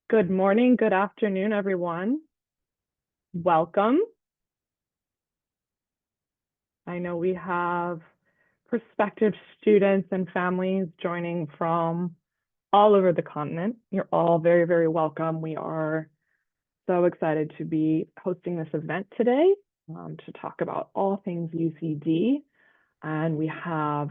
Good morning, good afternoon, everyone. Welcome. I know we have prospective students and families joining from all over the continent. You're all very, very welcome. We are so excited to be hosting this event today to talk about all things UCD. And we have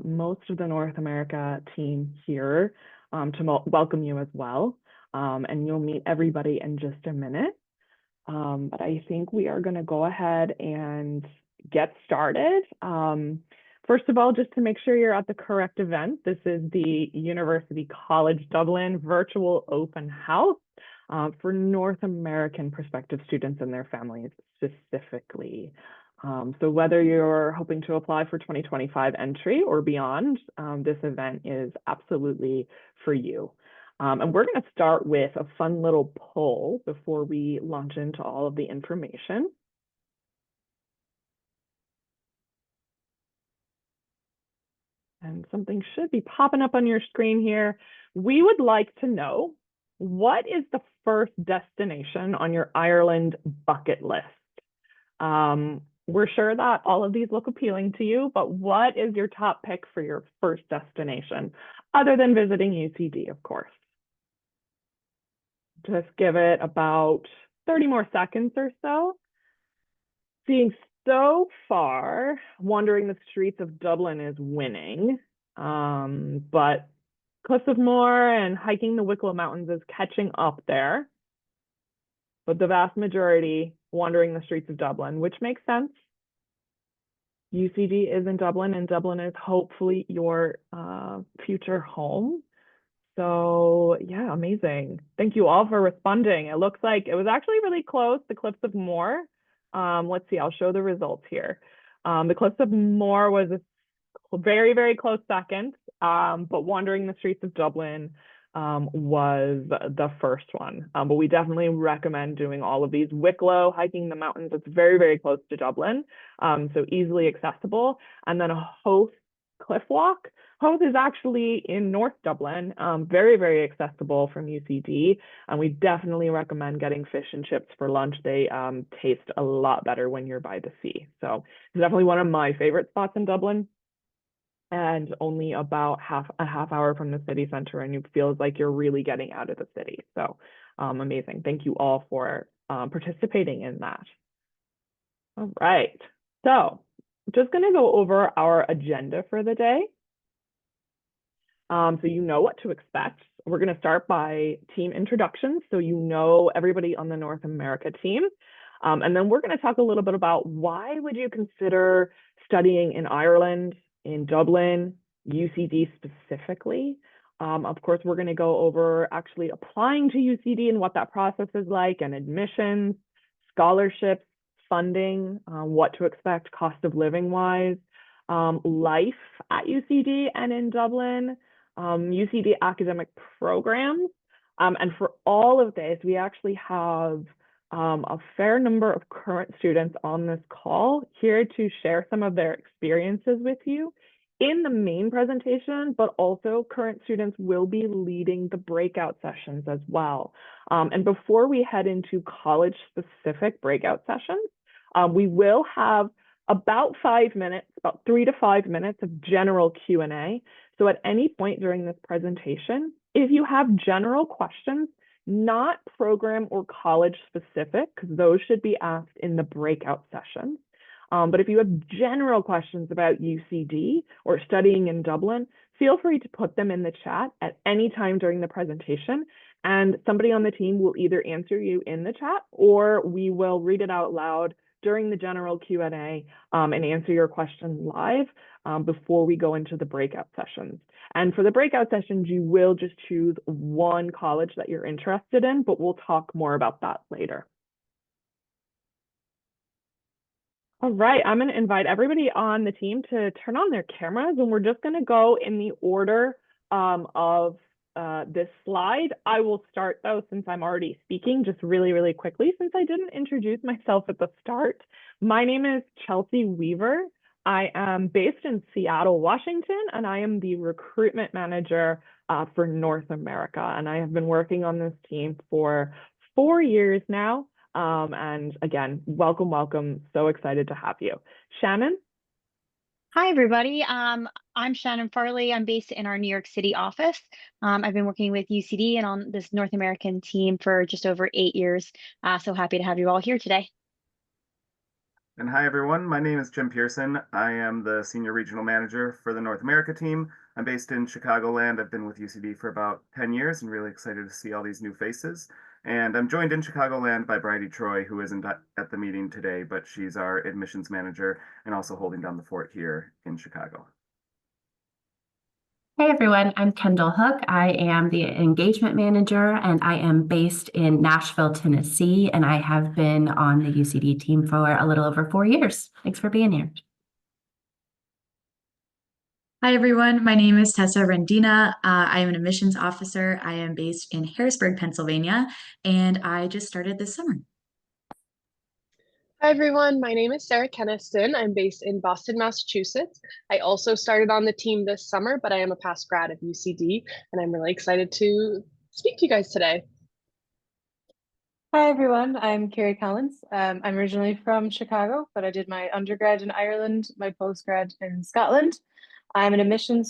most of the North America team here to welcome you as well. And you'll meet everybody in just a minute. But I think we are going to go ahead and get started. First of all, just to make sure you're at the correct event, this is the University College Dublin virtual open house for North American prospective students and their families specifically. So whether you're hoping to apply for 2025 entry or beyond, this event is absolutely for you. And we're going to start with a fun little poll before we launch into all of the information. And something should be popping up on your screen here. We would like to know, what is the first destination on your Ireland bucket list? We're sure that all of these look appealing to you, but what is your top pick for your first destination, other than visiting UCD, of course? Just give it about 30 more seconds or so. Seeing so far, wandering the streets of Dublin is winning, but Cliffs of Moher and hiking the Wicklow Mountains is catching up there. But the vast majority wandering the streets of Dublin, which makes sense. UCD is in Dublin, and Dublin is hopefully your future home. So yeah, amazing. Thank you all for responding. It looks like it was actually really close, the Cliffs of Moher. Let's see, I'll show the results here. The Cliffs of Moher was a very, very close second, but wandering the streets of Dublin was the first one. But we definitely recommend doing all of these. Wicklow, hiking the mountains, it's very, very close to Dublin, so easily accessible. And then a Howth cliff walk. Howth is actually in North Dublin, very, very accessible from UCD. And we definitely recommend getting fish and chips for lunch. They taste a lot better when you're by the sea. So it's definitely one of my favorite spots in Dublin, and only about a half hour from the city center, and it feels like you're really getting out of the city. So amazing. Thank you all for participating in that. All right. So just going to go over our agenda for the day. So you know what to expect. We're going to start by team introductions, so you know everybody on the North America team. And then we're going to talk a little bit about why would you consider studying in Ireland, in Dublin, UCD specifically. Of course, we're going to go over actually applying to UCD and what that process is like, and admissions, scholarships, funding, what to expect cost of living wise, life at UCD and in Dublin, UCD academic programs. And for all of this, we actually have a fair number of current students on this call here to share some of their experiences with you in the main presentation, but also current students will be leading the breakout sessions as well. And before we head into college-specific breakout sessions, we will have about 5 minutes, about 3 to 5 minutes of general Q&A. So at any point during this presentation, if you have general questions, not program or college specific, because those should be asked in the breakout sessions. But if you have general questions about UCD or studying in Dublin, feel free to put them in the chat at any time during the presentation, and somebody on the team will either answer you in the chat, or we will read it out loud during the general Q&A and answer your question live before we go into the breakout sessions. And for the breakout sessions, you will just choose one college that you're interested in, but we'll talk more about that later. All right, I'm going to invite everybody on the team to turn on their cameras, and we're just going to go in the order of this slide. I will start though, since I'm already speaking, just really, really quickly, since I didn't introduce myself at the start. My name is Chelsea Weaver. I am based in Seattle, Washington, and I am the recruitment manager for North America. And I have been working on this team for 4 years now. And again, welcome, welcome. So excited to have you. Shannon? Hi, everybody. I'm Shannon Farley. I'm based in our New York City office. I've been working with UCD and on this North American team for just over 8 years. So happy to have you all here today. And hi, everyone. My name is Jim Pearson. I am the Senior Regional Manager for the North America team. I'm based in Chicagoland. I've been with UCD for about 10 years and really excited to see all these new faces. And I'm joined in Chicagoland by Bridie Troy, who isn't at the meeting today, but she's our admissions manager and also holding down the fort here in Chicago. Hey everyone, I'm Kendall Hook. I am the engagement manager and I am based in Nashville, Tennessee, and I have been on the UCD team for a little over 4 years. Thanks for being here. Hi everyone, my name is Tessa Rendina. I am an admissions officer. I am based in Harrisburg, Pennsylvania, and I just started this summer. Hi everyone, my name is Sarah Keniston. I'm based in Boston, Massachusetts. I also started on the team this summer, but I am a past grad of UCD, and I'm really excited to speak to you guys today. Hi everyone, I'm Carrie Collins. I'm originally from Chicago, but I did my undergrad in Ireland, my postgrad in Scotland. I'm an admission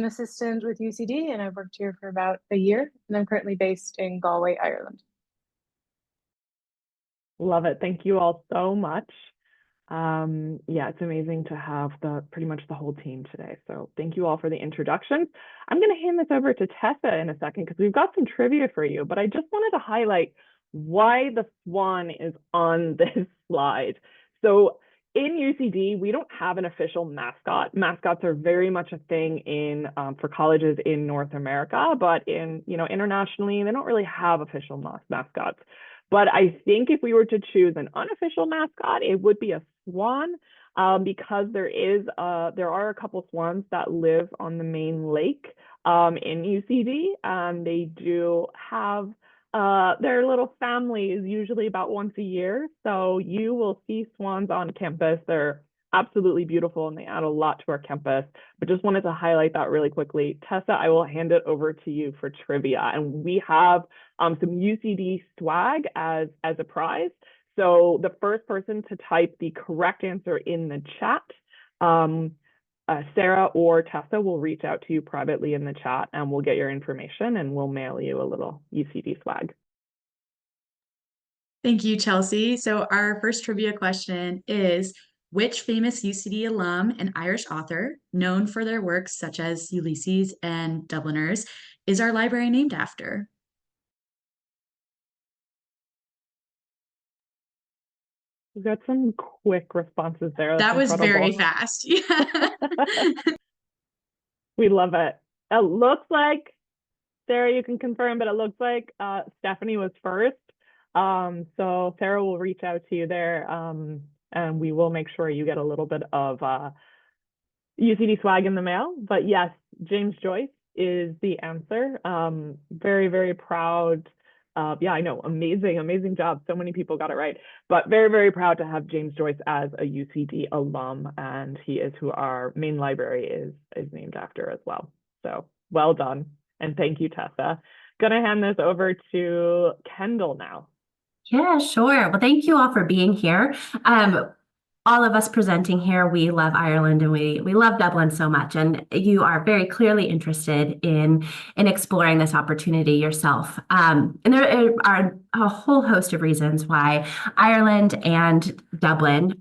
assistant with UCD, and I've worked here for about a year, and I'm currently based in Galway, Ireland. Love it. Thank you all so much. Yeah, it's amazing to have pretty much the whole team today. So thank you all for the introductions. I'm going to hand this over to Tessa in a second because we've got some trivia for you, but I just wanted to highlight why the swan is on this slide. So in UCD, we don't have an official mascot. Mascots are very much a thing for colleges in North America, but internationally, they don't really have official mascots. But I think if we were to choose an unofficial mascot, it would be a swan, because there are a couple swans that live on the main lake in UCD. They do have their little families usually about once a year. So you will see swans on campus. They're absolutely beautiful and they add a lot to our campus. But just wanted to highlight that really quickly. Tessa, I will hand it over to you for trivia. And we have some UCD swag as a prize. So the first person to type the correct answer in the chat, Sarah or Tessa will reach out to you privately in the chat and we'll get your information and we'll mail you a little UCD swag. Thank you, Chelsea. So our first trivia question is, which famous UCD alum and Irish author, known for their works such as Ulysses and Dubliners, is our library named after? We've got some quick responses there. That was very incredible. fast. Yeah. We love it. It looks like, Sarah, you can confirm, but it looks like Stephanie was first. So Sarah will reach out to you there, and we will make sure you get a little bit of UCD swag in the mail. But yes, James Joyce is the answer. Very, very proud. Yeah, I know, amazing job. So many people got it right, but very, very proud to have James Joyce as a UCD alum, and he is who our main library is named after as well. So well done, and thank you, Tessa. Gonna hand this over to Kendall now. Yeah, sure. Well, thank you all for being here. All of us presenting here, we love Ireland and we love Dublin so much, and you are very clearly interested in exploring this opportunity yourself. And there are a whole host of reasons why Ireland and Dublin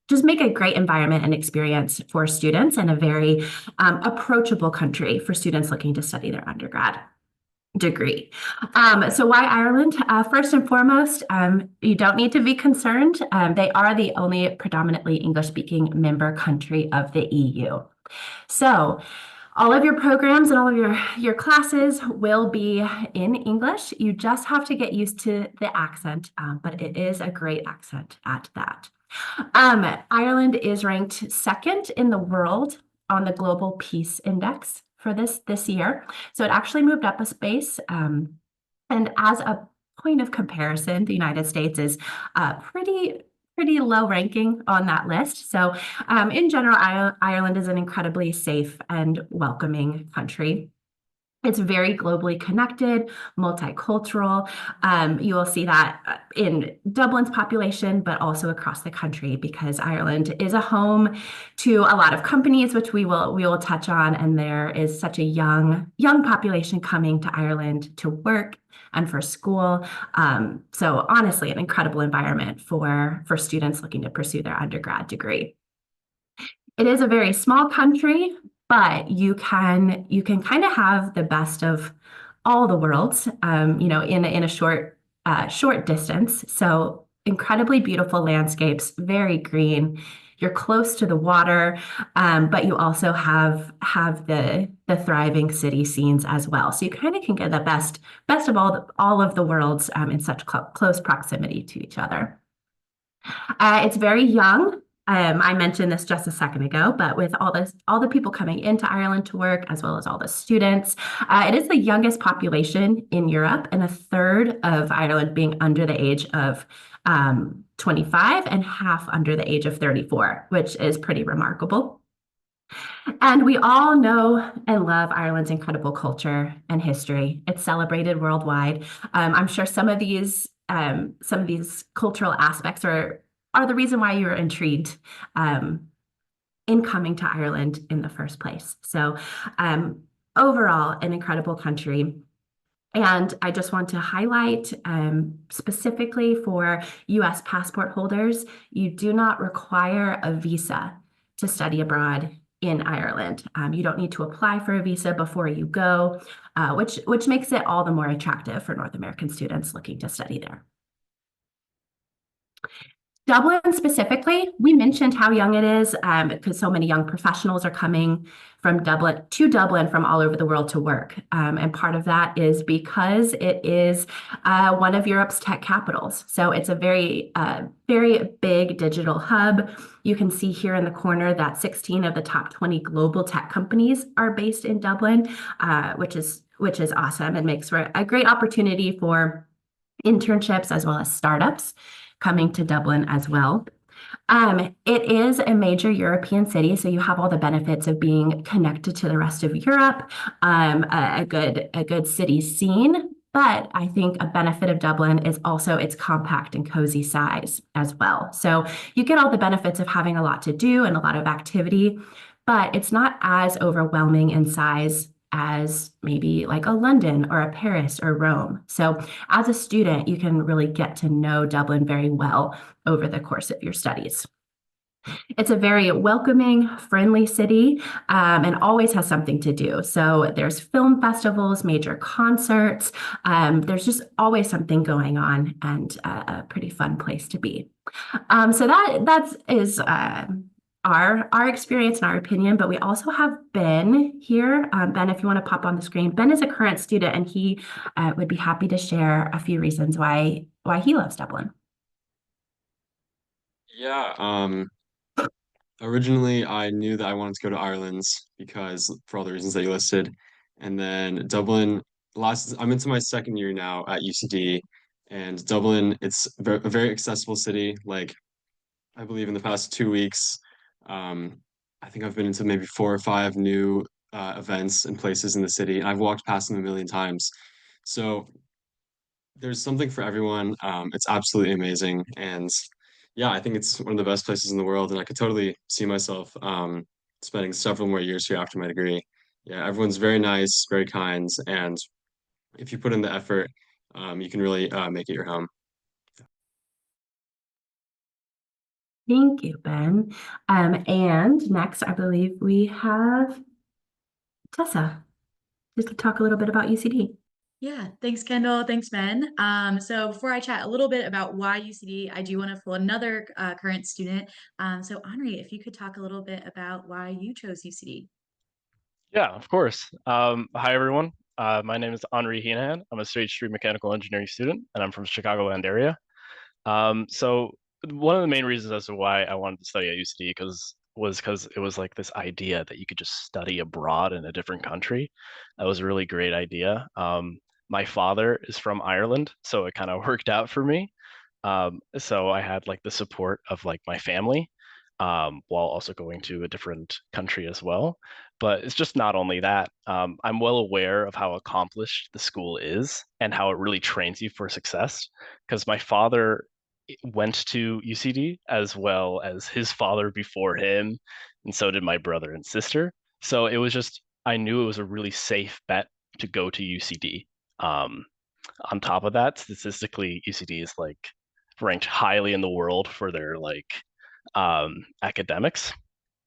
just make a great environment and experience for students, and a very approachable country for students looking to study their undergrad degree. So why Ireland? First and foremost, you don't need to be concerned. They are the only predominantly English-speaking member country of the EU. So all of your programs and all of your classes will be in English. You just have to get used to the accent, but it is a great accent at that. Ireland is ranked second in the world on the Global Peace Index for this year. So it actually moved up a space. And as a point of comparison, the United States is pretty low ranking on that list. So in general, Ireland is an incredibly safe and welcoming country. It's very globally connected, multicultural. You will see that in Dublin's population, but also across the country, because Ireland is a home to a lot of companies, which we will touch on. And there is such a young population coming to Ireland to work and for school. So honestly, an incredible environment for students looking to pursue their undergrad degree. It is a very small country, but you can kind of have the best of all the worlds, in a short distance. So incredibly beautiful landscapes, very green. You're close to the water, but you also have the thriving city scenes as well. So you kind of can get the best of all of the worlds in such close proximity to each other. It's very young. I mentioned this just a second ago, but with all the people coming into Ireland to work, as well as all the students, it is the youngest population in Europe, and a third of Ireland being under the age of 25 and half under the age of 34, which is pretty remarkable. And we all know and love Ireland's incredible culture and history. It's celebrated worldwide. I'm sure some of these cultural aspects are the reason why you were intrigued in coming to Ireland in the first place. So overall, an incredible country. And I just want to highlight specifically for US passport holders, you do not require a visa to study abroad in Ireland. You don't need to apply for a visa before you go, which makes it all the more attractive for North American students looking to study there. Dublin specifically, we mentioned how young it is because so many young professionals are coming from Dublin from all over the world to work. And part of that is because it is one of Europe's tech capitals. So it's a very, very big digital hub. You can see here in the corner that 16 of the top 20 global tech companies are based in Dublin, which is awesome and makes for a great opportunity for internships as well as startups coming to Dublin as well. It is a major European city, so you have all the benefits of being connected to the rest of Europe, a good city scene. But I think a benefit of Dublin is also its compact and cozy size as well. So you get all the benefits of having a lot to do and a lot of activity, but it's not as overwhelming in size as maybe like a London or a Paris or Rome. So as a student, you can really get to know Dublin very well over the course of your studies. It's a very welcoming, friendly city and always has something to do. So there's film festivals, major concerts. There's just always something going on and a pretty fun place to be. So that is our experience and our opinion, but we also have Ben here. Ben, if you want to pop on the screen, Ben is a current student and he would be happy to share a few reasons why he loves Dublin. Yeah, originally I knew that I wanted to go to Ireland because for all the reasons that you listed. And then Dublin, I'm into my second year now at UCD, and Dublin, it's a very accessible city. Like I believe in the past 2 weeks, I think I've been into maybe 4 or 5 new events and places in the city, and I've walked past them a million times. So there's something for everyone. It's absolutely amazing, and yeah, I think it's one of the best places in the world, and I could totally see myself spending several more years here after my degree. Yeah, everyone's very nice, very kind, and if you put in the effort, you can really make it your home. Thank you, Ben. And next, I believe we have Tessa, just to talk a little bit about UCD. Yeah, thanks, Kendall. Thanks, Ben. So before I chat a little bit about why UCD, I do want to pull another current student. So Henri, if you could talk a little bit about why you chose UCD. Yeah, of course. Hi, everyone. My name is Henri Heenan. I'm a stage 3 mechanical engineering student, and I'm from Chicagoland area. So one of the main reasons as to why I wanted to study at UCD was because it was like this idea that you could just study abroad in a different country. That was a really great idea. My father is from Ireland, so it kind of worked out for me. So I had like the support of like my family. while also going to a different country as well. But it's just not only that. I'm well aware of how accomplished the school is and how it really trains you for success. Because my father went to UCD as well as his father before him, and so did my brother and sister. So it was just, I knew it was a really safe bet to go to UCD. On top of that, statistically, UCD is like ranked highly in the world for their like academics.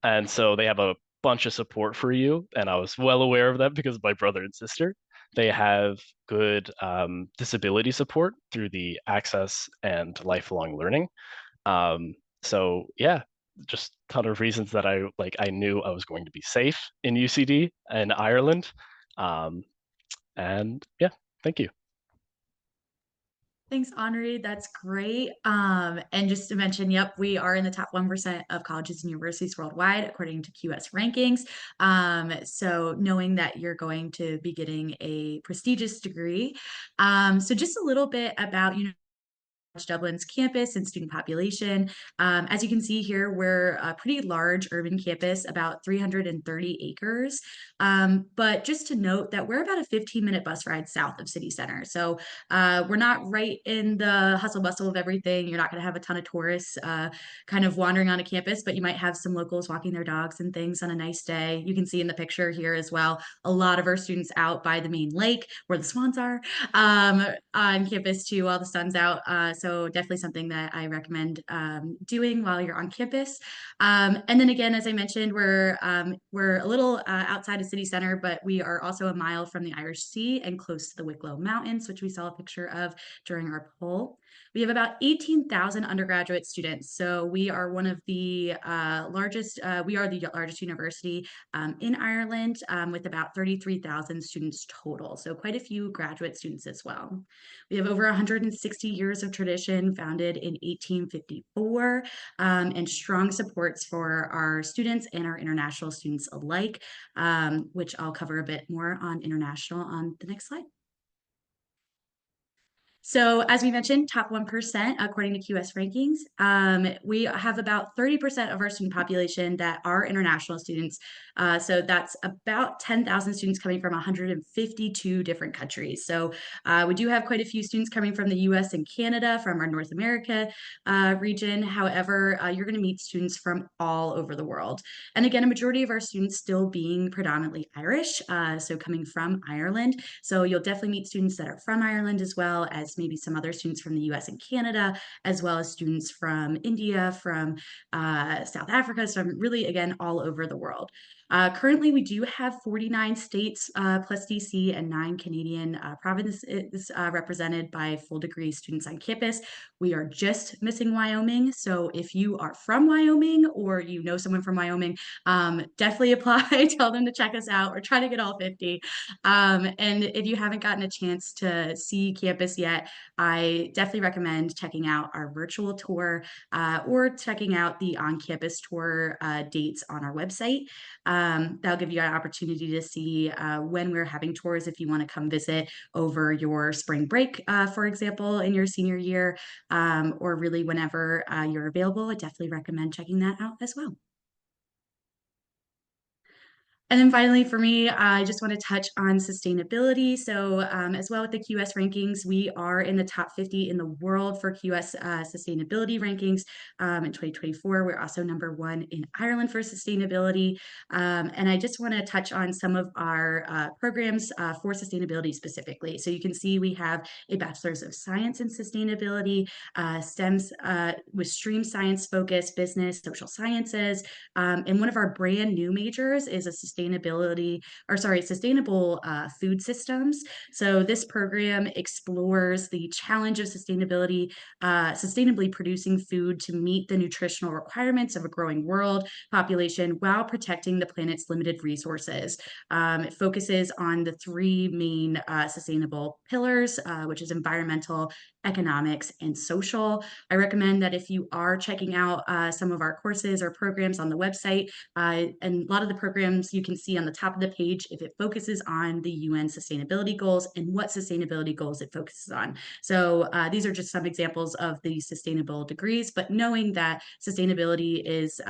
And so they have a bunch of support for you. And I was well aware of that because of my brother and sister. They have good disability support through the Access and Lifelong Learning. So yeah, just a ton of reasons that I knew I was going to be safe in UCD and Ireland. And yeah, thank you. Thanks, Henri. That's great. And just to mention, yep, we are in the top 1% of colleges and universities worldwide, according to QS rankings. So knowing that you're going to be getting a prestigious degree. So just a little bit about, Dublin's campus and student population. As you can see here, we're a pretty large urban campus, about 330 acres. But just to note that we're about a 15-minute bus ride south of city center. So we're not right in the hustle bustle of everything. You're not going to have a ton of tourists kind of wandering on a campus, but you might have some locals walking their dogs and things on a nice day. You can see in the picture here as well, a lot of our students out by the main lake where the swans are on campus too while the sun's out. So definitely something that I recommend doing while you're on campus. And then again, as I mentioned, we're a little outside of city center, but we are also a mile from the Irish Sea and close to the Wicklow Mountains, which we saw a picture of during our poll. We have about 18,000 undergraduate students. So we are one of the largest, we are the largest university in Ireland with about 33,000 students total. So quite a few graduate students as well. We have over 160 years of tradition, founded in 1854, and strong supports for our students and our international students alike, which I'll cover a bit more on international on the next slide. So as we mentioned, top 1% according to QS rankings. We have about 30% of our student population that are international students. So that's about 10,000 students coming from 152 different countries. So we do have quite a few students coming from the US and Canada, from our North America region. However, you're going to meet students from all over the world. And again, a majority of our students still being predominantly Irish, so coming from Ireland. So you'll definitely meet students that are from Ireland, as well as maybe some other students from the US and Canada, as well as students from India, from South Africa. So really, again, all over the world. Currently, we do have 49 states plus DC and 9 Canadian provinces represented by full degree students on campus. We are just missing Wyoming. So if you are from Wyoming or you know someone from Wyoming, definitely apply. Tell them to check us out. We're trying to get all 50. And if you haven't gotten a chance to see campus yet, I definitely recommend checking out our virtual tour or checking out the on-campus tour dates on our website. That'll give you an opportunity to see when we're having tours if you want to come visit over your spring break, for example, in your senior year, or really whenever you're available. I definitely recommend checking that out as well. And then finally, for me, I just want to touch on sustainability. So as well with the QS rankings, we are in the top 50 in the world for QS sustainability rankings. In 2024, we're also #1 in Ireland for sustainability. And I just want to touch on some of our programs for sustainability specifically. So you can see we have a Bachelor's of Science in Sustainability, STEMs with stream science focus, business, social sciences. And one of our brand new majors is a sustainable food systems. So this program explores the challenge of sustainability, sustainably producing food to meet the nutritional requirements of a growing world population while protecting the planet's limited resources. It focuses on the 3 main sustainable pillars, which is environmental, economics, and social. I recommend that if you are checking out some of our courses or programs on the website, and a lot of the programs you can can see on the top of the page if it focuses on the UN sustainability goals and what sustainability goals it focuses on. So these are just some examples of the sustainable degrees, but knowing that sustainability is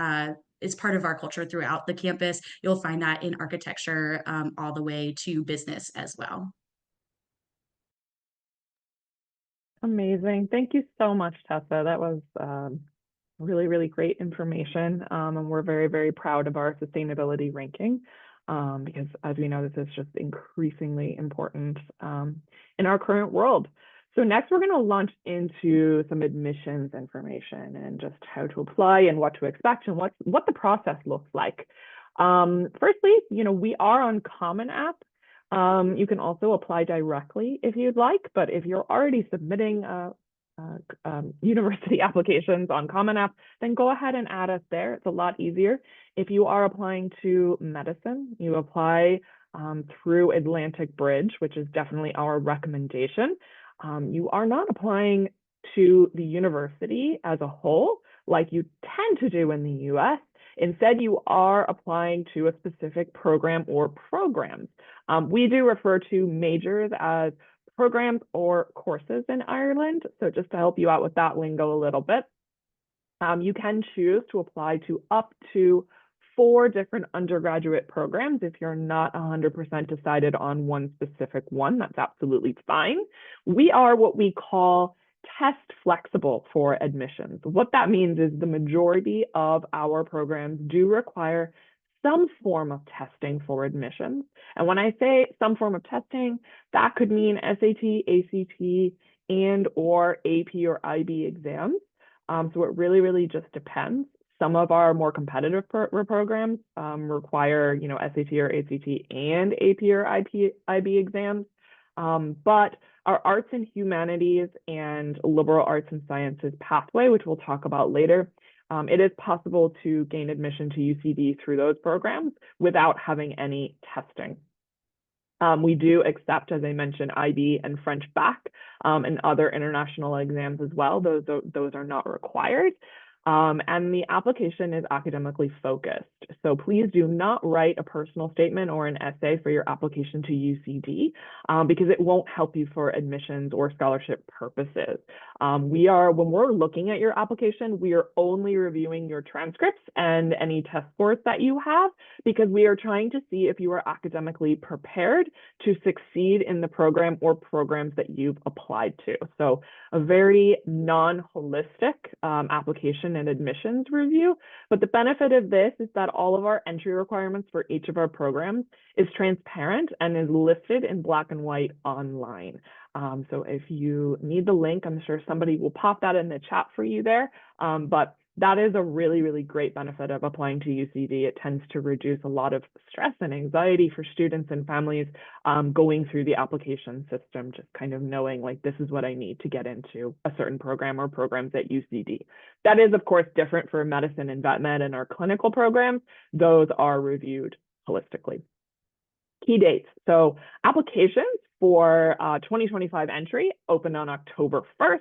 part of our culture throughout the campus, you'll find that in architecture all the way to business as well. Amazing. Thank you so much, Tessa. That was really, really great information. And we're very, very proud of our sustainability ranking because, as we know, this is just increasingly important in our current world. So next, we're going to launch into some admissions information and just how to apply and what to expect and what the process looks like. Firstly, we are on Common App. You can also apply directly if you'd like, but if you're already submitting university applications on Common App, then go ahead and add us there. It's a lot easier. If you are applying to medicine, you apply through Atlantic Bridge, which is definitely our recommendation. You are not applying to the university as a whole, like you tend to do in the US. Instead, you are applying to a specific program or programs. We do refer to majors as programs or courses in Ireland. So just to help you out with that lingo a little bit, you can choose to apply to up to 4 different undergraduate programs. If you're not 100% decided on one specific one, that's absolutely fine. We are what we call test flexible for admissions. What that means is the majority of our programs do require some form of testing for admissions. And when I say some form of testing, that could mean SAT, ACT, and or AP or IB exams. So it really, really just depends. Some of our more competitive programs require, SAT or ACT and AP or IB exams. But our arts and humanities and liberal arts and sciences pathway, which we'll talk about later, it is possible to gain admission to UCD through those programs without having any testing. We do accept, as I mentioned, IB and French bac and other international exams as well. Those are not required. And the application is academically focused. So please do not write a personal statement or an essay for your application to UCD because it won't help you for admissions or scholarship purposes. When we're looking at your application, we are only reviewing your transcripts and any test scores that you have because we are trying to see if you are academically prepared to succeed in the program or programs that you've applied to. So a very non-holistic application and admissions review. But the benefit of this is that all of our entry requirements for each of our programs is transparent and is listed in black and white online. So if you need the link, I'm sure somebody will pop that in the chat for you there. But that is a really, really great benefit of applying to UCD. It tends to reduce a lot of stress and anxiety for students and families going through the application system, just kind of knowing like, this is what I need to get into a certain program or programs at UCD. That is, of course, different for medicine and vet med and our clinical programs. Those are reviewed holistically. Key dates. So applications for 2025 entry open on October 1st.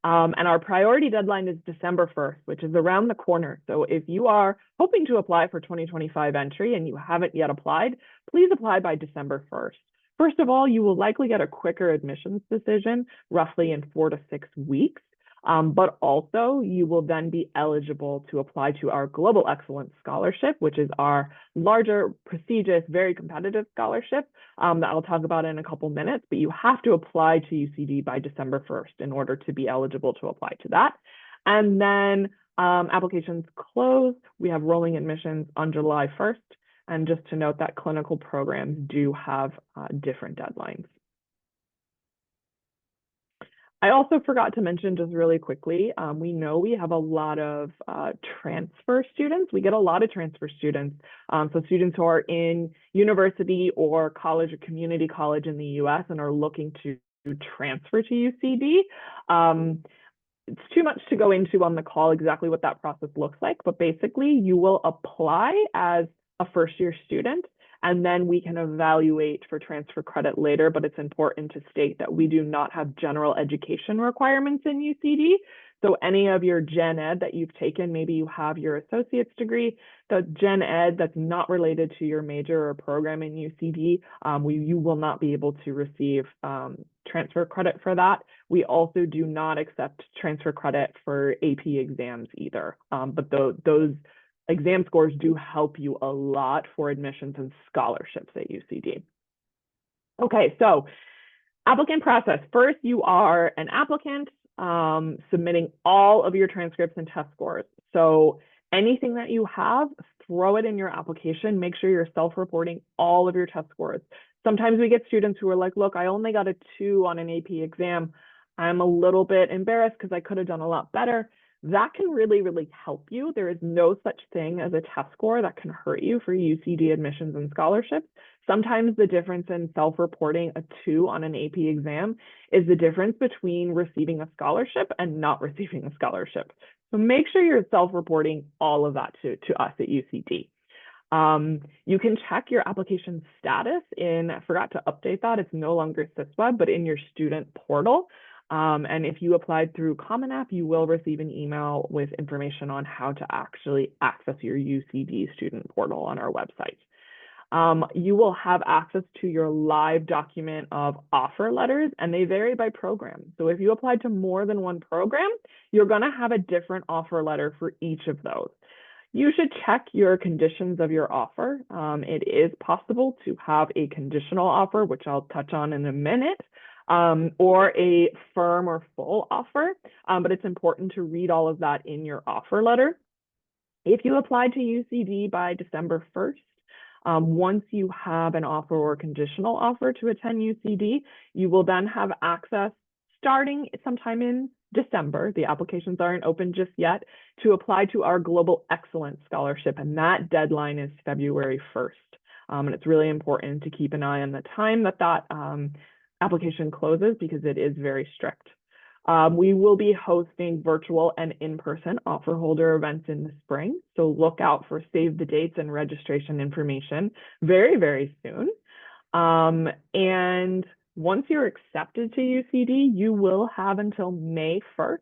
And our priority deadline is December 1st, which is around the corner. So if you are hoping to apply for 2025 entry and you haven't yet applied, please apply by December 1st. First of all, you will likely get a quicker admissions decision, roughly in 4 to 6 weeks. But also you will then be eligible to apply to our Global Excellence Scholarship, which is our larger, prestigious, very competitive scholarship that I'll talk about in a couple minutes, but you have to apply to UCD by December 1st in order to be eligible to apply to that. And then applications close. We have rolling admissions on July 1st. And just to note that clinical programs do have different deadlines. I also forgot to mention just really quickly, we know we have a lot of transfer students. We get a lot of transfer students. So students who are in university or college or community college in the US and are looking to transfer to UCD. It's too much to go into on the call exactly what that process looks like, but basically you will apply as a first-year student, and then we can evaluate for transfer credit later, but it's important to state that we do not have general education requirements in UCD. So any of your gen ed that you've taken, maybe you have your associate's degree, the gen ed that's not related to your major or program in UCD, you will not be able to receive transfer credit for that. We also do not accept transfer credit for AP exams either, but those exam scores do help you a lot for admissions and scholarships at UCD. Okay, so applicant process. First, you are an applicant submitting all of your transcripts and test scores. So anything that you have, throw it in your application. Make sure you're self-reporting all of your test scores. Sometimes we get students who are like, look, I only got a 2 on an AP exam. I'm a little bit embarrassed because I could have done a lot better. That can really, really help you. There is no such thing as a test score that can hurt you for UCD admissions and scholarships. Sometimes the difference in self-reporting a 2 on an AP exam is the difference between receiving a scholarship and not receiving a scholarship. So make sure you're self-reporting all of that to us at UCD. You can check your application status I forgot to update that, it's no longer SysWeb, but in your student portal. And if you applied through Common App, you will receive an email with information on how to actually access your UCD student portal on our website. You will have access to your live document of offer letters, and they vary by program. So if you applied to more than one program, you're going to have a different offer letter for each of those. You should check your conditions of your offer. It is possible to have a conditional offer, which I'll touch on in a minute, or a firm or full offer, but it's important to read all of that in your offer letter. If you applied to UCD by December 1st, once you have an offer or conditional offer to attend UCD, you will then have access starting sometime in December. The applications aren't open just yet to apply to our Global Excellence Scholarship, and that deadline is February 1st. And it's really important to keep an eye on the time that application closes because it is very strict. We will be hosting virtual and in-person offer holder events in the spring. So look out for save the dates and registration information very, very soon. And once you're accepted to UCD, you will have until May 1st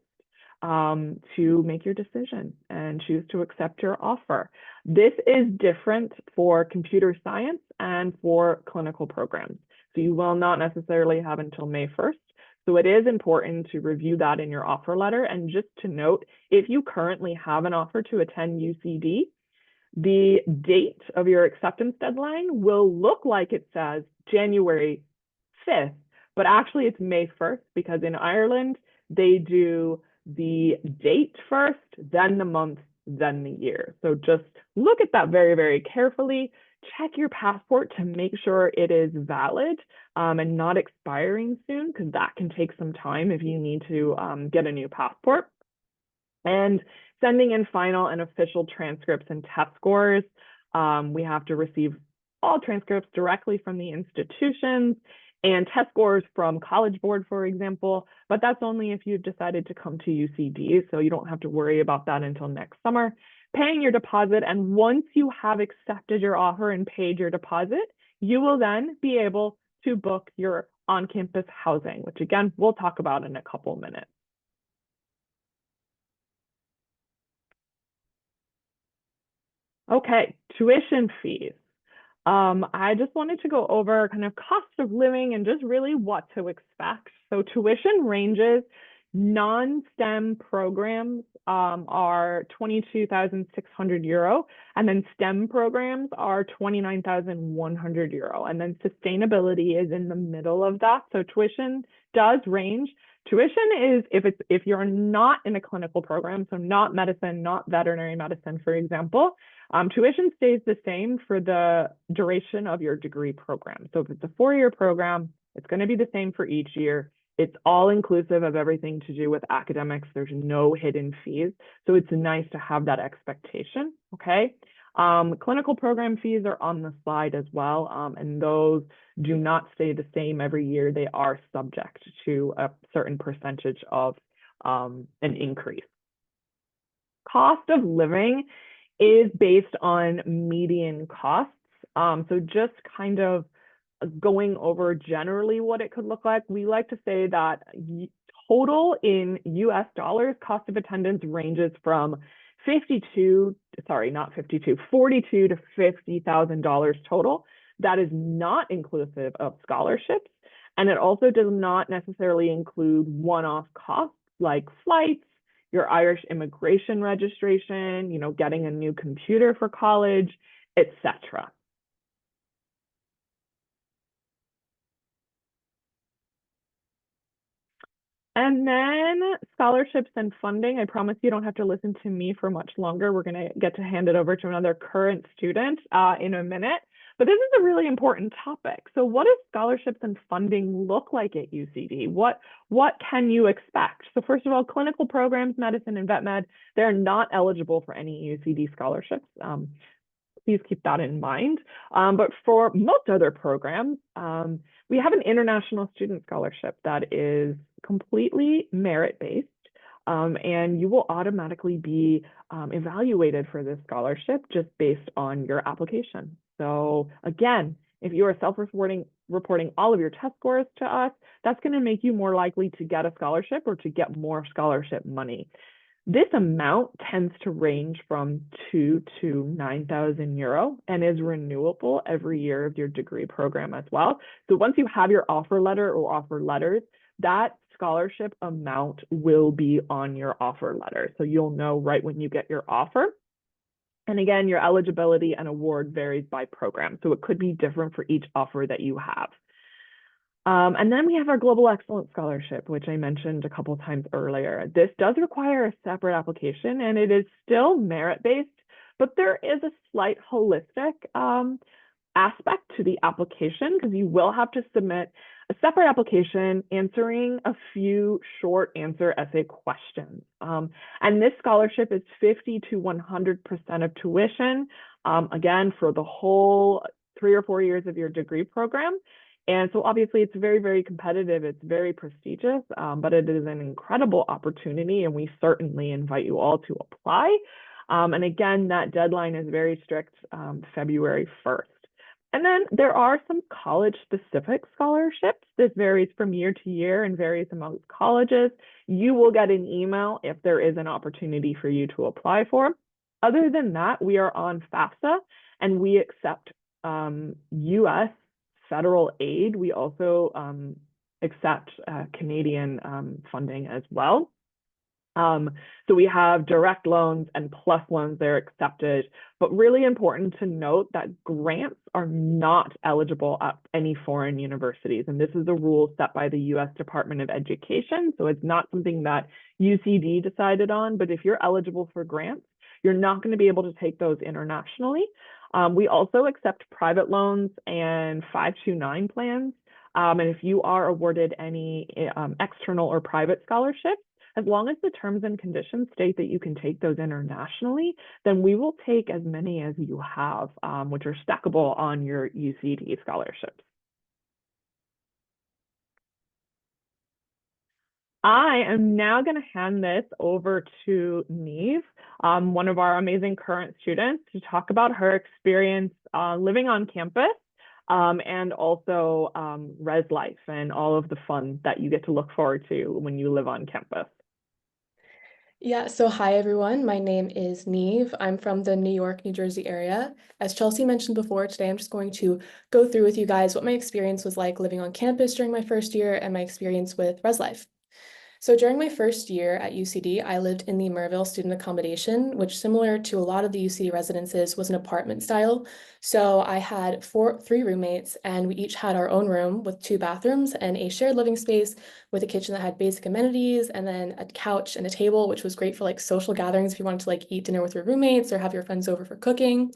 to make your decision and choose to accept your offer. This is different for computer science and for clinical programs. So you will not necessarily have until May 1st. So it is important to review that in your offer letter. And just to note, if you currently have an offer to attend UCD, the date of your acceptance deadline will look like it says January 5th, but actually it's May 1st because in Ireland, they do the date first, then the month, then the year. So just look at that very, very carefully. Check your passport to make sure it is valid and not expiring soon, because that can take some time if you need to get a new passport. And sending in final and official transcripts and test scores. We have to receive all transcripts directly from the institutions and test scores from College Board, for example, but that's only if you've decided to come to UCD, so you don't have to worry about that until next summer. Paying your deposit, and once you have accepted your offer and paid your deposit, you will then be able to book your on-campus housing, which again, we'll talk about in a couple minutes. Okay, tuition fees. I just wanted to go over kind of cost of living and just really what to expect. So tuition ranges. Non-STEM programs are 22,600 euro, and then STEM programs are 29,100 euro. And then sustainability is in the middle of that. So tuition does range. Tuition is if you're not in a clinical program, so not medicine, not veterinary medicine, for example, tuition stays the same for the duration of your degree program. So if it's a 4-year program, it's going to be the same for each year. It's all inclusive of everything to do with academics. There's no hidden fees. So it's nice to have that expectation, okay? Clinical program fees are on the slide as well, and those do not stay the same every year. They are subject to a certain percentage of an increase. Cost of living is based on median costs. So just kind of going over generally what it could look like. We like to say that total in US dollars, cost of attendance ranges from $42 to $50,000 total. That is not inclusive of scholarships. And it also does not necessarily include one-off costs like flights, your Irish immigration registration, getting a new computer for college, etc. And then scholarships and funding. I promise you don't have to listen to me for much longer. We're going to get to hand it over to another current student in a minute. But this is a really important topic. So what does scholarships and funding look like at UCD? What can you expect? So first of all, clinical programs, medicine and vet med, they're not eligible for any UCD scholarships. Please keep that in mind. But for most other programs, we have an international student scholarship that is completely merit-based, and you will automatically be evaluated for this scholarship just based on your application. So again, if you are self-reporting all of your test scores to us, that's going to make you more likely to get a scholarship or to get more scholarship money. This amount tends to range from 2,000 to 9,000 euro and is renewable every year of your degree program as well. So once you have your offer letter or offer letters, that scholarship amount will be on your offer letter. So you'll know right when you get your offer. And again, your eligibility and award varies by program. So it could be different for each offer that you have. And then we have our Global Excellence Scholarship, which I mentioned a couple of times earlier. This does require a separate application, and it is still merit-based, but there is a slight holistic aspect to the application because you will have to submit a separate application answering a few short answer essay questions. And this scholarship is 50 to 100% of tuition, again, for the whole 3 or 4 years of your degree program. And so obviously it's very, very competitive. It's very prestigious, but it is an incredible opportunity, and we certainly invite you all to apply. And again, that deadline is very strict, February 1st. And then there are some college-specific scholarships. This varies from year to year and varies amongst colleges. You will get an email if there is an opportunity for you to apply for. Other than that, we are on FAFSA, and we accept U.S. federal aid. We also accept Canadian funding as well. So we have direct loans and plus loans, they're accepted, but really important to note that grants are not eligible at any foreign universities. And this is a rule set by the US Department of Education. So it's not something that UCD decided on, but if you're eligible for grants, you're not going to be able to take those internationally. We also accept private loans and 529 plans. And if you are awarded any external or private scholarships, as long as the terms and conditions state that you can take those internationally, then we will take as many as you have, which are stackable on your UCD scholarships. I am now going to hand this over to Neve, one of our amazing current students, to talk about her experience living on campus and also res life and all of the fun that you get to look forward to when you live on campus. Yeah, so hi everyone, my name is Neve. I'm from the New York, New Jersey area. As Chelsea mentioned before, today I'm just going to go through with you guys what my experience was like living on campus during my first year and my experience with res life. So during my first year at UCD, I lived in the Merville student accommodation, which similar to a lot of the UCD residences was an apartment style. So I had 3 roommates, and we each had our own room with 2 bathrooms and a shared living space with a kitchen that had basic amenities, and then a couch and a table, which was great for like social gatherings if you wanted to like eat dinner with your roommates or have your friends over for cooking.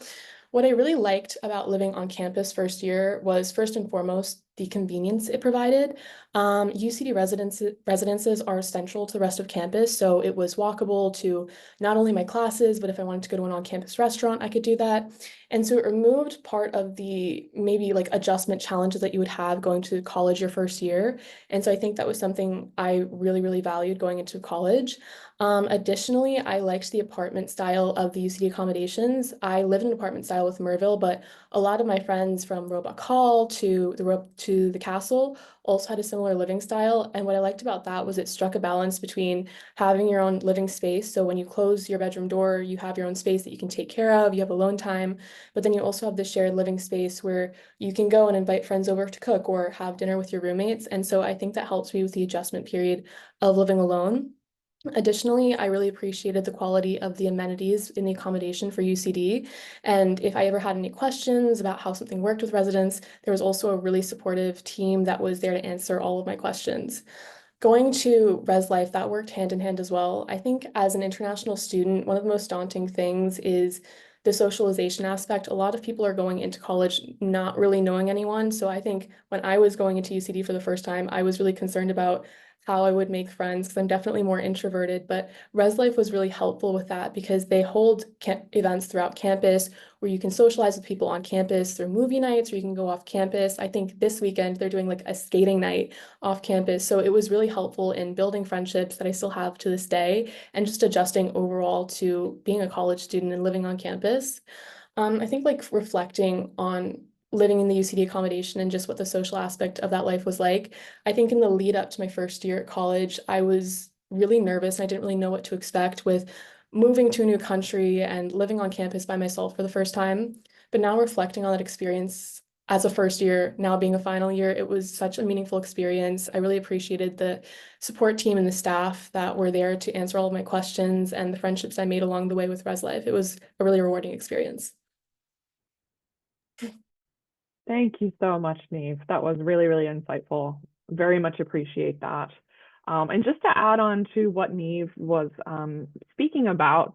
What I really liked about living on campus first year was first and foremost the convenience it provided. UCD residences are central to the rest of campus, so it was walkable to not only my classes, but if I wanted to go to an on-campus restaurant, I could do that. And so it removed part of the maybe like adjustment challenges that you would have going to college your first year. And so I think that was something I really, really valued going into college. Additionally, I liked the apartment style of the UCD accommodations. I live in an apartment style with Merville, but a lot of my friends from Roebuck Hall to the castle also had a similar living style. And what I liked about that was it struck a balance between having your own living space. So when you close your bedroom door, you have your own space that you can take care of, you have alone time, but then you also have the shared living space where you can go and invite friends over to cook or have dinner with your roommates. And so I think that helps me with the adjustment period of living alone. Additionally, I really appreciated the quality of the amenities in the accommodation for UCD. And if I ever had any questions about how something worked with residents, there was also a really supportive team that was there to answer all of my questions. Going to Res Life, that worked hand in hand as well. I think as an international student, one of the most daunting things is the socialization aspect. A lot of people are going into college not really knowing anyone. So I think when I was going into UCD for the first time, I was really concerned about how I would make friends because I'm definitely more introverted, but Res Life was really helpful with that because they hold events throughout campus where you can socialize with people on campus through movie nights, or you can go off campus. I think this weekend they're doing like a skating night off campus. So it was really helpful in building friendships that I still have to this day and just adjusting overall to being a college student and living on campus. I think like reflecting on living in the UCD accommodation and just what the social aspect of that life was like. I think in the lead up to my first year at college, I was really nervous and I didn't really know what to expect with moving to a new country and living on campus by myself for the first time. But now reflecting on that experience as a first year, now being a final year, it was such a meaningful experience. I really appreciated the support team and the staff that were there to answer all of my questions and the friendships I made along the way with Res Life. It was a really rewarding experience. Thank you so much, Neve. That was really, really insightful. Very much appreciate that. And just to add on to what Neve was speaking about,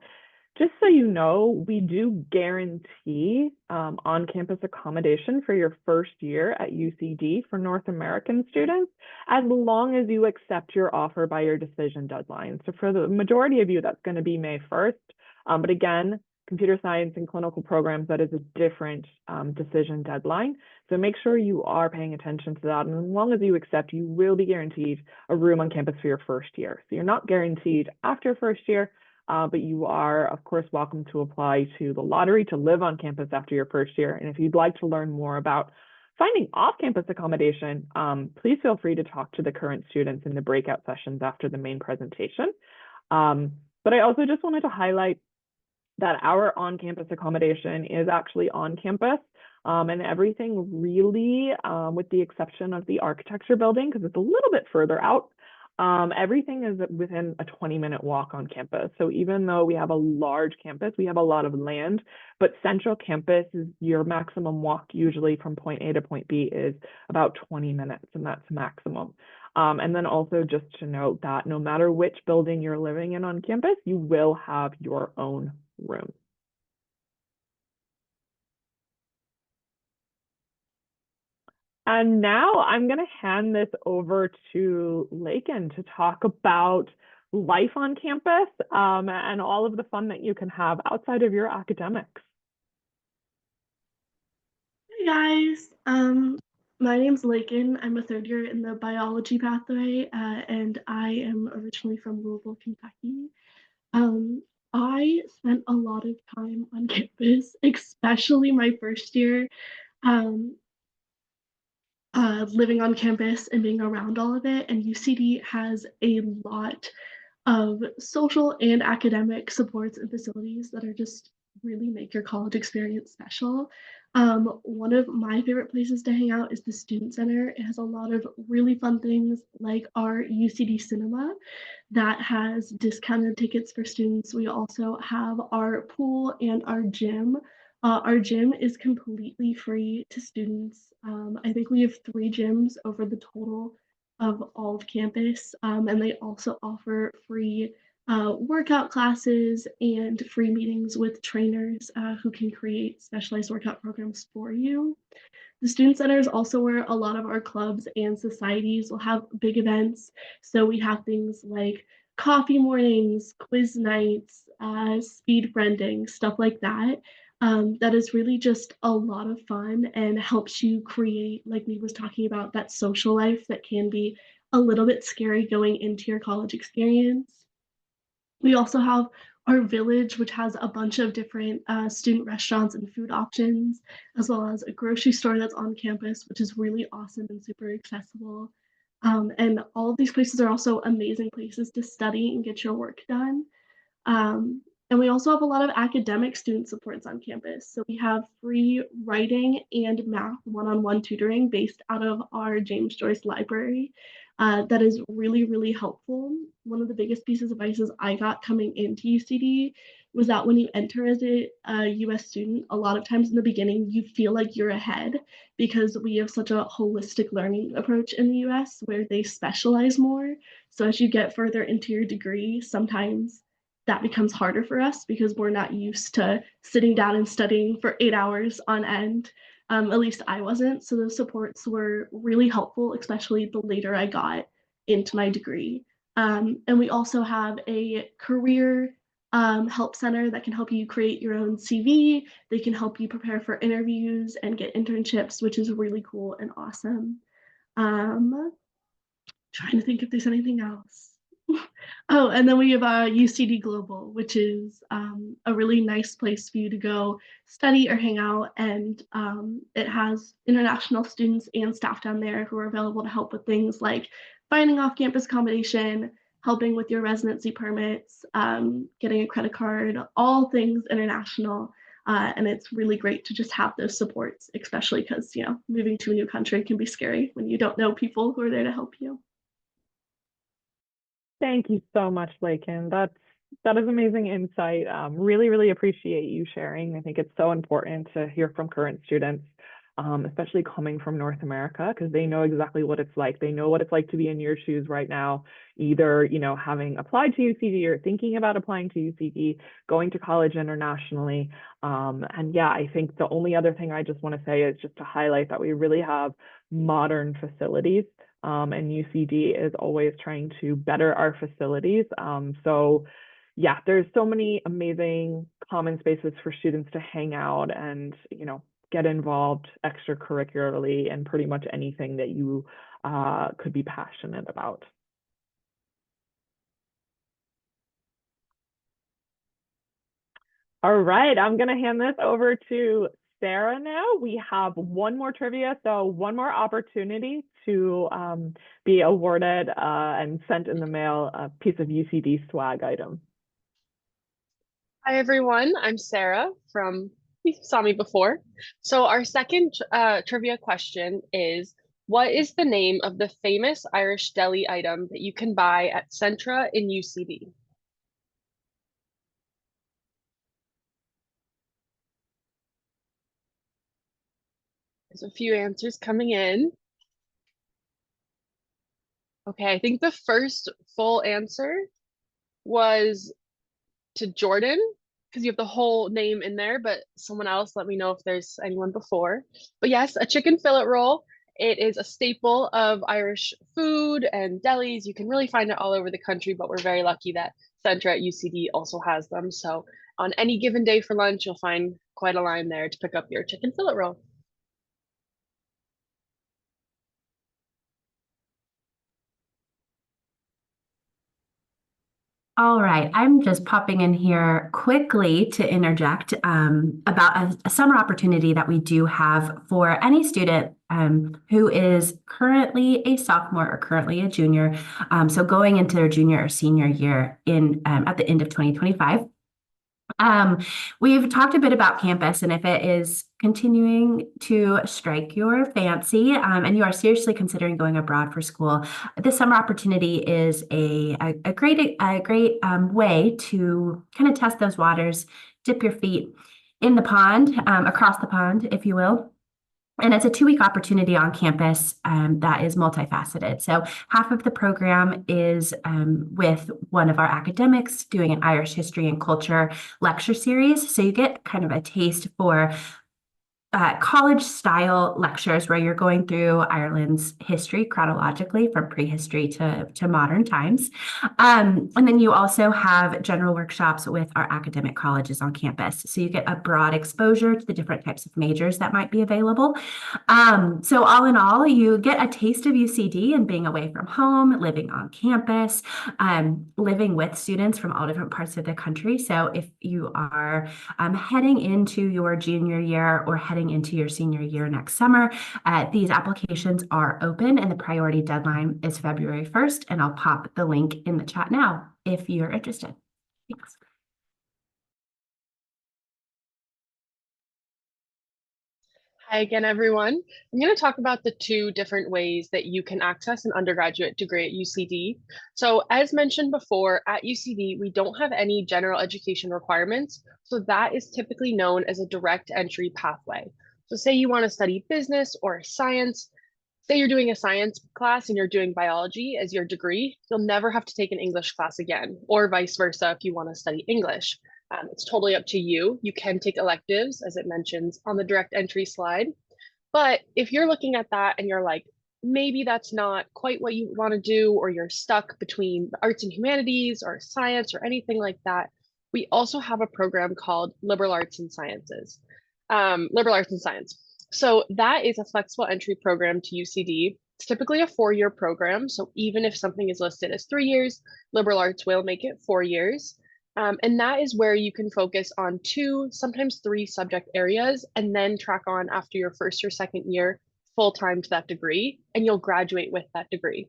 just so you know, we do guarantee on-campus accommodation for your first year at UCD for North American students, as long as you accept your offer by your decision deadline. So for the majority of you, that's going to be May 1st. But again, computer science and clinical programs, that is a different decision deadline. So make sure you are paying attention to that. And as long as you accept, you will be guaranteed a room on campus for your first year. So you're not guaranteed after first year, but you are, of course, welcome to apply to the lottery to live on campus after your first year. And if you'd like to learn more about finding off-campus accommodation, please feel free to talk to the current students in the breakout sessions after the main presentation. But I also just wanted to highlight that our on-campus accommodation is actually on campus, and everything really, with the exception of the architecture building, because it's a little bit further out, everything is within a 20-minute walk on campus. So even though we have a large campus, we have a lot of land, but central campus is your maximum walk usually from point A to point B is about 20 minutes, and that's maximum. And then also just to note that no matter which building you're living in on campus, you will have your own room. And now I'm going to hand this over to Lakin to talk about life on campus and all of the fun that you can have outside of your academics. Hey guys, my name's Lakin. I'm a third year in the biology pathway, and I am originally from Louisville, Kentucky. I spent a lot of time on campus, especially my first year, living on campus and being around all of it. And UCD has a lot of social and academic supports and facilities that are just really make your college experience special. One of my favorite places to hang out is the Student Center. It has a lot of really fun things like our UCD Cinema that has discounted tickets for students. We also have our pool and our gym. Our gym is completely free to students. I think we have 3 gyms over the total of all of campus, and they also offer free workout classes and free meetings with trainers who can create specialized workout programs for you. The Student Center is also where a lot of our clubs and societies will have big events. So we have things like coffee mornings, quiz nights, speed friending, stuff like that. That is really just a lot of fun and helps you create, like we was talking about, that social life that can be a little bit scary going into your college experience. We also have our village, which has a bunch of different student restaurants and food options, as well as a grocery store that's on campus, which is really awesome and super accessible. And all of these places are also amazing places to study and get your work done. Um, and we also have a lot of academic student supports on campus. So we have free writing and math one-on-one tutoring based out of our James Joyce Library. That is really, really helpful. One of the biggest pieces of advice I got coming into UCD was that when you enter as a US student, a lot of times in the beginning, you feel like you're ahead because we have such a holistic learning approach in the US where they specialize more. So as you get further into your degree, sometimes that becomes harder for us because we're not used to sitting down and studying for 8 hours on end. At least I wasn't. So those supports were really helpful, especially the later I got into my degree. And we also have a career help center that can help you create your own CV. They can help you prepare for interviews and get internships, which is really cool and awesome. Trying to think if there's anything else. Oh, and then we have UCD Global, which is a really nice place for you to go study or hang out. And it has international students and staff down there who are available to help with things like finding off-campus accommodation, helping with your residency permits, getting a credit card, all things international. And it's really great to just have those supports, especially because, you know, moving to a new country can be scary when you don't know people who are there to help you. Thank you so much, Lakin. That is amazing insight. Really, really appreciate you sharing. I think it's so important to hear from current students, especially coming from North America, because they know exactly what it's like. They know what it's like to be in your shoes right now, either, you know, having applied to UCD or thinking about applying to UCD, going to college internationally. And yeah, I think the only other thing I just want to say is just to highlight that we really have modern facilities. And UCD is always trying to better our facilities. So yeah, there's so many amazing common spaces for students to hang out and, you know, get involved extracurricularly in pretty much anything that you could be passionate about. All right, I'm gonna hand this over to Sarah now. We have one more trivia, so one more opportunity to be awarded and sent in the mail a piece of UCD swag item. Hi everyone, I'm Sarah from, you saw me before. So our second trivia question is, what is the name of the famous Irish deli item that you can buy at Centra in UCD? There's a few answers coming in. Okay, I think the first full answer was to Jordan, because you have the whole name in there, but someone else let me know if there's anyone before. But yes, a chicken fillet roll. It is a staple of Irish food and delis. You can really find it all over the country, but we're very lucky that Centra at UCD also has them. So on any given day for lunch, you'll find quite a line there to pick up your chicken fillet roll. All right, I'm just popping in here quickly to interject about a summer opportunity that we do have for any student who is currently a sophomore or currently a junior, so going into their junior or senior year in at the end of 2025. We've talked a bit about campus, and if it is continuing to strike your fancy and you are seriously considering going abroad for school, this summer opportunity is a great way to kind of test those waters, dip your feet in the pond, across the pond, if you will. And it's a 2-week opportunity on campus that is multifaceted. So half of the program is with one of our academics doing an Irish history and culture lecture series. So you get kind of a taste for college style lectures where you're going through Ireland's history chronologically from prehistory to modern times. And then you also have general workshops with our academic colleges on campus. So you get a broad exposure to the different types of majors that might be available. So all in all, you get a taste of UCD and being away from home, living on campus, living with students from all different parts of the country. So if you are heading into your junior year or heading into your senior year next summer, these applications are open and the priority deadline is February 1st, and I'll pop the link in the chat now if you're interested. Thanks. Hi again, everyone. I'm going to talk about the two different ways that you can access an undergraduate degree at UCD. So as mentioned before, at UCD, we don't have any general education requirements. So that is typically known as a direct entry pathway. So say you want to study business or science, say you're doing a science class and you're doing biology as your degree, you'll never have to take an English class again, or vice versa if you want to study English. It's totally up to you. You can take electives, as it mentions on the direct entry slide. But if you're looking at that and you're like, maybe that's not quite what you want to do, or you're stuck between the arts and humanities or science or anything like that, we also have a program called Liberal Arts and Sciences, Liberal Arts and Science. So that is a flexible entry program to UCD. It's typically a 4-year program. So even if something is listed as 3 years, liberal arts will make it 4 years. And that is where you can focus on 2, sometimes 3 subject areas, and then track on after your first or second year full-time to that degree, and you'll graduate with that degree.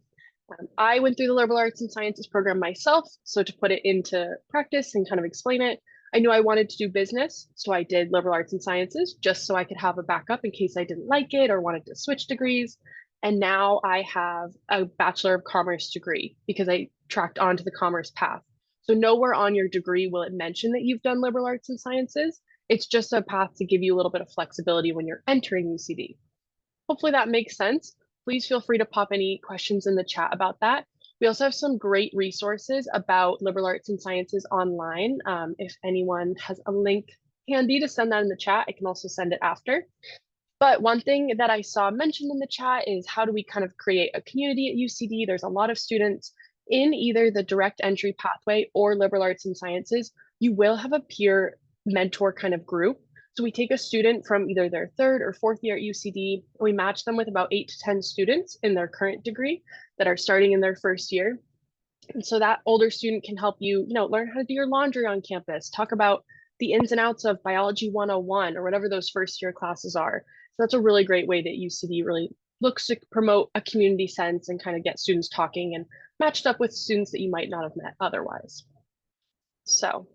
I went through the Liberal Arts and Sciences program myself, so to put it into practice and kind of explain it, I knew I wanted to do business, so I did Liberal Arts and Sciences just so I could have a backup in case I didn't like it or wanted to switch degrees. And now I have a Bachelor of Commerce degree because I tracked onto the commerce path. So nowhere on your degree will it mention that you've done liberal arts and sciences. It's just a path to give you a little bit of flexibility when you're entering UCD. Hopefully that makes sense. Please feel free to pop any questions in the chat about that. We also have some great resources about liberal arts and sciences online. If anyone has a link handy to send that in the chat, I can also send it after. But one thing that I saw mentioned in the chat is how do we kind of create a community at UCD? There's a lot of students in either the direct entry pathway or liberal arts and sciences. You will have a peer mentor kind of group. So we take a student from either their 3rd or 4th year at UCD, and we match them with about 8 to 10 students in their current degree that are starting in their 1st year. And so that older student can help you, learn how to do your laundry on campus, talk about the ins and outs of biology 101 or whatever those 1st year classes are. So that's a really great way that UCD really looks to promote a community sense and kind of get students talking and matched up with students that you might not have met otherwise. So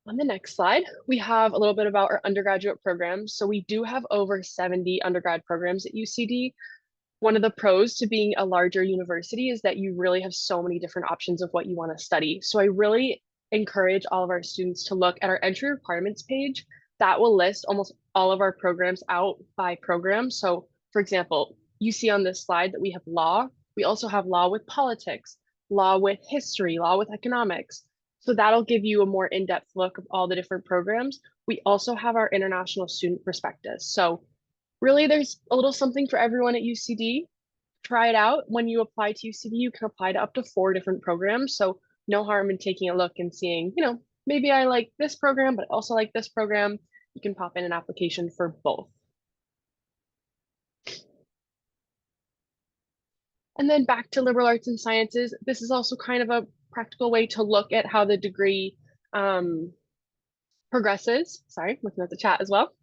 on the next slide, we have a little bit about our undergraduate programs. So we do have over 70 undergrad programs at UCD. One of the pros to being a larger university is that you really have so many different options of what you want to study. So I really encourage all of our students to look at our entry requirements page. That will list almost all of our programs out by program. So for example, you see on this slide that we have law. We also have law with politics, law with history, law with economics. So that'll give you a more in-depth look of all the different programs. We also have our international student prospectus. So really there's a little something for everyone at UCD. Try it out. When you apply to UCD, you can apply to up to 4 different programs. So no harm in taking a look and seeing, maybe I like this program, but also like this program. You can pop in an application for both. And then back to liberal arts and sciences. This is also kind of a practical way to look at how the degree progresses. Sorry, looking at the chat as well.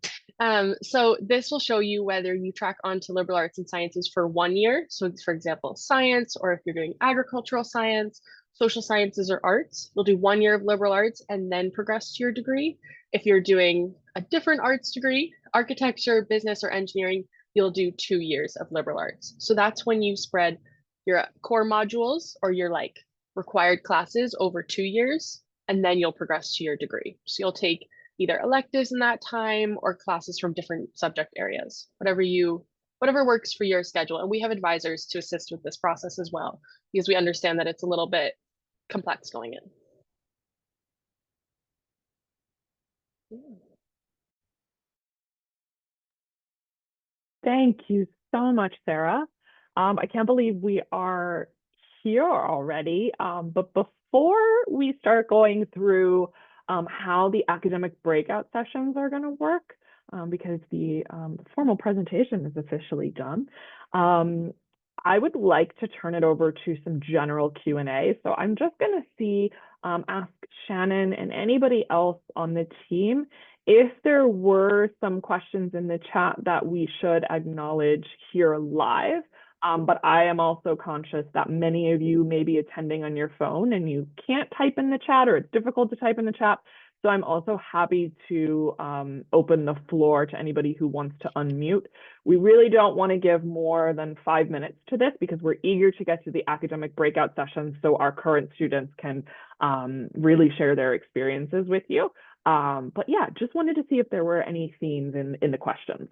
So this will show you whether you track onto liberal arts and sciences for 1 year. So for example, science, or if you're doing agricultural science, social sciences, or arts, you'll do 1 year of liberal arts and then progress to your degree. If you're doing a different arts degree, architecture, business, or engineering, you'll do 2 years of liberal arts. So that's when you spread your core modules or your required classes over 2 years, and then you'll progress to your degree. So you'll take either electives in that time or classes from different subject areas, whatever works for your schedule. And we have advisors to assist with this process as well, because we understand that it's a little bit complex going in. Thank you so much, Sarah. I can't believe we are here already. But before we start going through how the academic breakout sessions are going to work, because the formal presentation is officially done, I would like to turn it over to some general Q&A. So I'm just going to ask Shannon and anybody else on the team if there were some questions in the chat that we should acknowledge here live. But I am also conscious that many of you may be attending on your phone and you can't type in the chat, or it's difficult to type in the chat. So I'm also happy to open the floor to anybody who wants to unmute. We really don't want to give more than 5 minutes to this because we're eager to get to the academic breakout sessions so our current students can really share their experiences with you. But yeah, just wanted to see if there were any themes in the questions.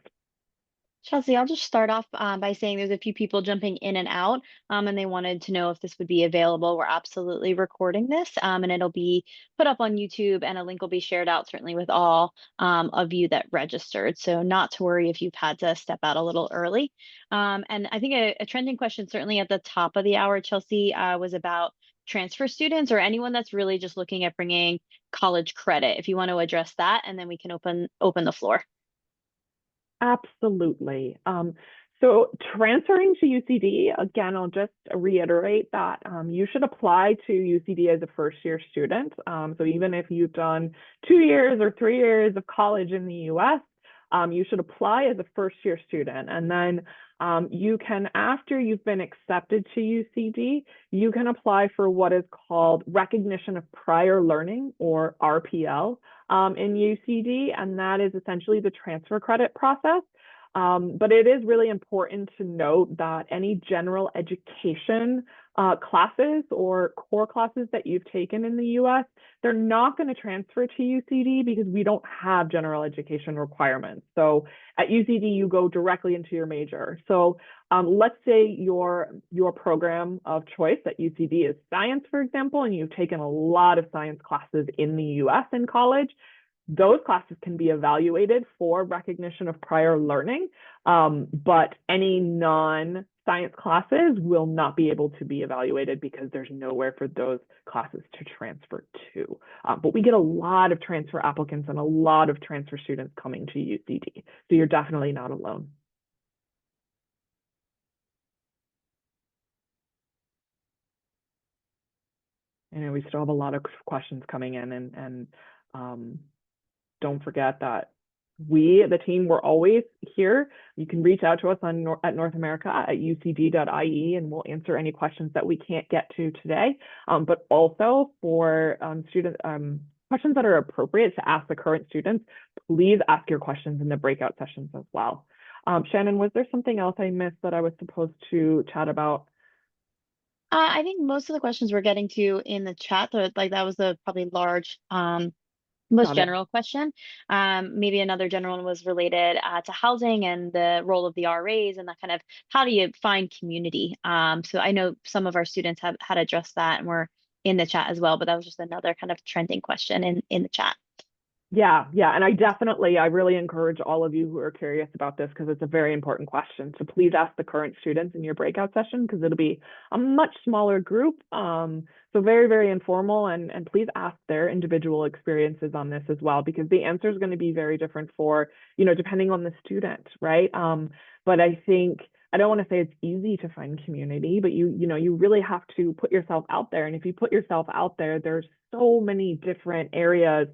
Chelsea, I'll just start off by saying there's a few people jumping in and out, and they wanted to know if this would be available. We're absolutely recording this, and it'll be put up on YouTube, and a link will be shared out certainly with all of you that registered. So not to worry if you've had to step out a little early. And I think a trending question certainly at the top of the hour, Chelsea, was about transfer students or anyone that's really just looking at bringing college credit. If you want to address that, and then we can open the floor. Absolutely. So transferring to UCD, again, I'll just reiterate that you should apply to UCD as a first-year student. So even if you've done 2 years or 3 years of college in the US, you should apply as a first-year student. And then you can, after you've been accepted to UCD, you can apply for what is called Recognition of Prior Learning, or RPL, in UCD, and that is essentially the transfer credit process. But it is really important to note that any general education classes or core classes that you've taken in the US, they're not going to transfer to UCD because we don't have general education requirements. So at UCD, you go directly into your major. So let's say your program of choice at UCD is science, for example, and you've taken a lot of science classes in the US in college. Those classes can be evaluated for recognition of prior learning, but any non-science classes will not be able to be evaluated because there's nowhere for those classes to transfer to. But we get a lot of transfer applicants and a lot of transfer students coming to UCD, so you're definitely not alone. And we still have a lot of questions coming in, and don't forget that we, the team, we're always here. You can reach out to us at North America at ucd.ie, and we'll answer any questions that we can't get to today. But also for questions that are appropriate to ask the current students, please ask your questions in the breakout sessions as well. Shannon, was there something else I missed that I was supposed to chat about? I think most of the questions we're getting to in the chat, so like that was the probably large most general question. Maybe another general one was related to housing and the role of the RAs and that kind of, how do you find community? So I know some of our students had addressed that and were in the chat as well, but that was just another kind of trending question in the chat. Yeah, and I really encourage all of you who are curious about this, because it's a very important question. So please ask the current students in your breakout session, because it'll be a much smaller group. So very, very informal, and please ask their individual experiences on this as well, because the answer is going to be very different for, depending on the student, right? But I think, I don't want to say it's easy to find community, but you really have to put yourself out there. And if you put yourself out there, there's so many different areas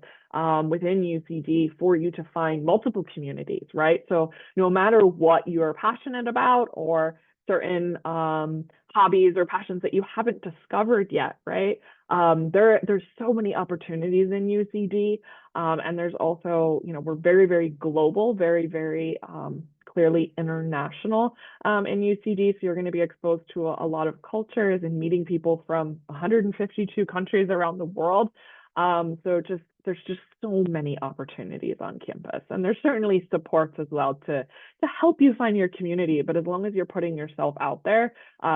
within UCD for you to find multiple communities, right? So no matter what you're passionate about, or certain hobbies or passions that you haven't discovered yet, right? There's so many opportunities in UCD, and there's also, we're very, very global, very, very clearly international in UCD. So you're going to be exposed to a lot of cultures and meeting people from 152 countries around the world. So there's just so many opportunities on campus, and there's certainly supports as well to help you find your community. But as long as you're putting yourself out there,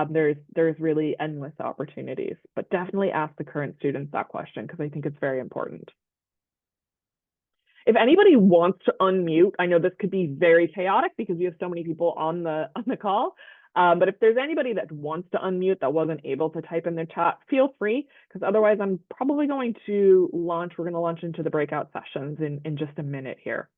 there's really endless opportunities. But definitely ask the current students that question, because I think it's very important. If anybody wants to unmute, I know this could be very chaotic because we have so many people on the call. But if there's anybody that wants to unmute that wasn't able to type in their chat, feel free, because otherwise I'm probably going to launch. We're going to launch into the breakout sessions in just a minute here.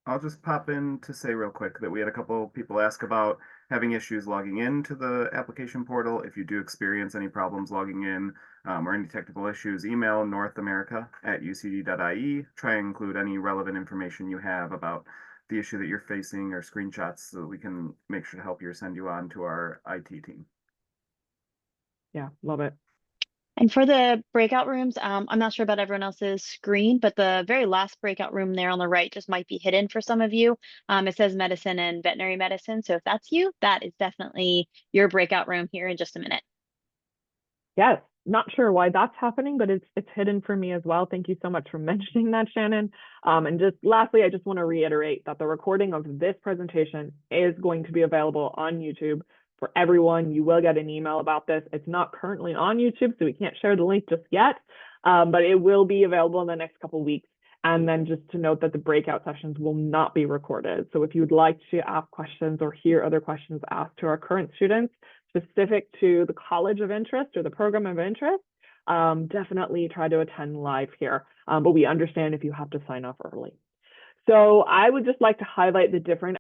I'll just pop in to say real quick that we had a couple people ask about having issues logging into the application portal. If you do experience any problems logging in or any technical issues, email northamerica@ucd.ie. Try and include any relevant information you have about the issue that you're facing or screenshots so that we can make sure to help you or send you on to our IT team. Yeah, love it. And for the breakout rooms, I'm not sure about everyone else's screen, but the very last breakout room there on the right just might be hidden for some of you. It says medicine and veterinary medicine. So if that's you, that is definitely your breakout room here in just a minute. Yes, not sure why that's happening, but it's hidden for me as well. Thank you so much for mentioning that, Shannon. And just lastly, I just want to reiterate that the recording of this presentation is going to be available on YouTube for everyone. You will get an email about this. It's not currently on YouTube, so we can't share the link just yet, but it will be available in the next couple of weeks. And then just to note that the breakout sessions will not be recorded. So if you would like to ask questions or hear other questions asked to our current students specific to the college of interest or the program of interest, definitely try to attend live here. But we understand if you have to sign up early. So I would just like to highlight the different